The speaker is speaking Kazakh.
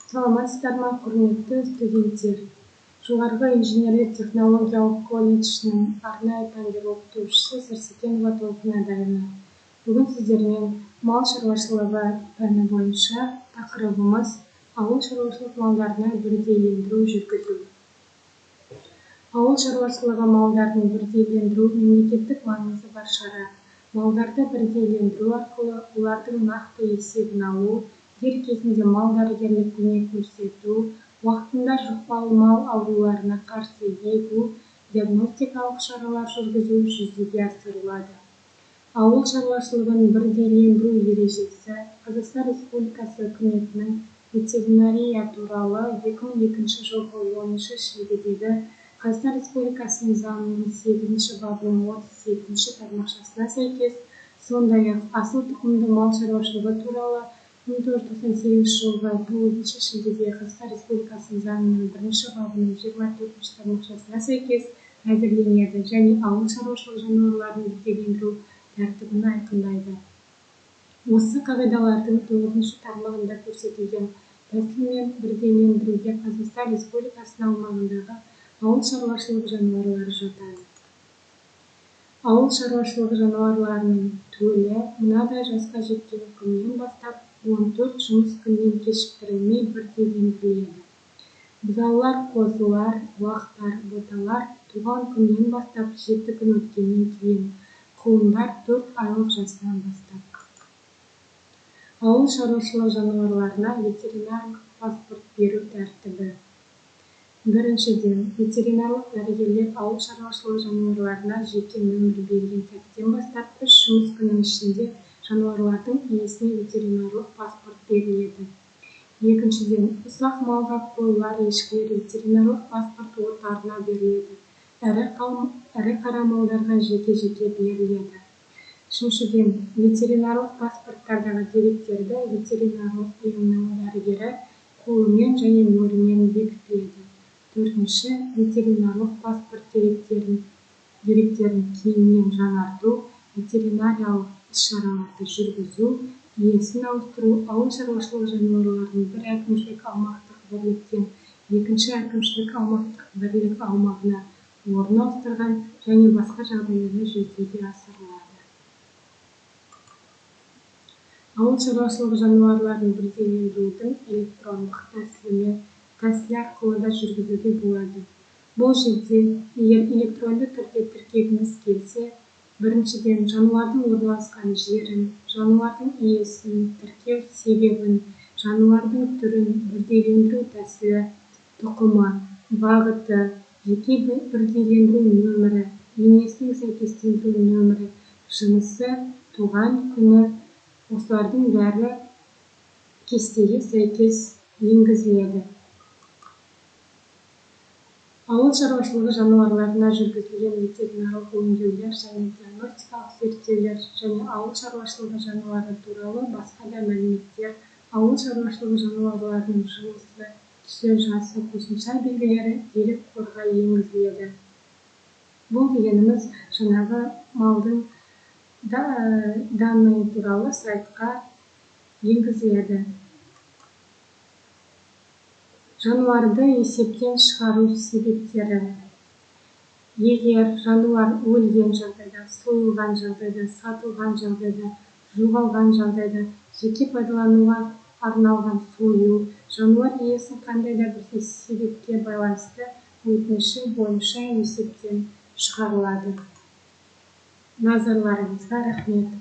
Саламатсыздар ма, құрметті студенттер? Жоғарғы инженерлік технологиялық колледжінің арнайы пәндер оқытушысы Сәрсекенова Толқынайдарова. Бүгін сіздермен мал шаруашылығы пәні бойынша тақырыбымыз ауыл шаруашылық малдарына бірдейлендіру жүргізу. Ауыл шаруашылығы малдарын бірдейлендіру мемлекеттік маңызы бар шара. Малдарды бірдейлендіру арқылы олардың нақты есебін алу, дер кезінде мал дәрігерлік көмек көрсету, уақытында жұқпалы мал ауруларына қарсы егу, диагностикалық шаралар жүргізу жүзеге асырылады. Ауыл шаруашылығын бірдейлендіру ережесі Қазақстан Республикасы үкіметінің ветеринария туралы 2002 жылғы 10 шілдедегі Қазақстан Республикасының заңының 8 бабының 38 тармақшасына сәйкес, сондай-ақ асыл тұқымды мал шаруашылығы туралы 1998 жылғы 9 шілдеде Қазақстан Республикасының заңының 1 бабының 24 тармақшасына сәйкес әзірленеді және ауыл шаруашылығы жануарларын бірдейлендіру тәртібін айқындайды. Осы қағидалардың 9 тармағында көрсетілген тәсілмен бірдейлендіруге Қазақстан Республикасының аумағындағы ауыл шаруашылығы жануарлары жатады. Ауыл шаруашылығы жануарларының төлі мынадай жасқа жеткен күннен бастап 14 жұмыс күннен кешіктірілмей бірдейлендіріледі. Бұзаулар, қозылар, уақтар, боталар туған күннен бастап 7 күн өткеннен кейін, құлындар 4 айлық жастан бастап. Ауыл шаруашылығы жануарларына ветеринарлық паспорт беру тәртібі. Біріншіден, ветеринарлық дәрігерлер ауыл шаруашылығы жануарларына жеке нөмір берген сәттен бастап 3 жұмыс күнінің ішінде жануарлардың иесіне ветеринарлық паспорт беріледі. Екіншіден, ұсақ малға қойлар, ешкілер ветеринарлық паспорт отарына беріледі. Ірі қара малдарға жеке-жеке беріледі. Үшіншіден, ветеринарлық паспорттардағы деректерді ветеринарлық ұйымның дәрігері қолымен және мөрімен бекітеді. Төртінші, ветеринарлық паспорт деректерін кейіннен жаңарту, ветеринариялық іс-шараларды жүргізу, иесін ауыстыру, ауыл шаруашылығы жануарларының бір әкімшілік аумақтық бірліктен екінші әкімшілік аумақтық бірлік аумағына орын ауыстырған және басқа жағдайларда жүзеге асырылады. Ауыл шаруашылығы жануарларын бірдейлендірудің электрондық тәсілі арқылы да жүргізуге болады. Бұл жерде егер электронды түрде тіркегіңіз келсе, біріншіден жануардың орналасқан жерін, жануардың иесін, тіркеу себебін, жануардың түрін, бірдейлендіру тәсілі, тұқымы, бағыты, жеке бірдейлендіру нөмірі, енесінің сәйкестендіру нөмірі, жынысы, туған күні, осылардың бәрі кестеге сәйкес енгізіледі. Ауыл шаруашылығы жануарларына жүргізілген ветеринарлық өңдеулер және диагностикалық зерттеулер және ауыл шаруашылығы жануарлары туралы басқа да мәліметтер, ауыл шаруашылығы жануарларының жынысы, түсі, жасы, қосымша белгілері дерекқорға енгізіледі. Бұл дегеніміз жаңағы малдың данные туралы сайтқа енгізіледі. Жануарды есептен шығару себептері. Егер жануар өлген жағдайда, сойылған жағдайда, сатылған жағдайда, жоғалған жағдайда, жеке пайдалануға арналған сою, жануар иесін қандай да бір себепке байланысты өтініші бойынша есептен шығарылады. Назарларыңызға рахмет.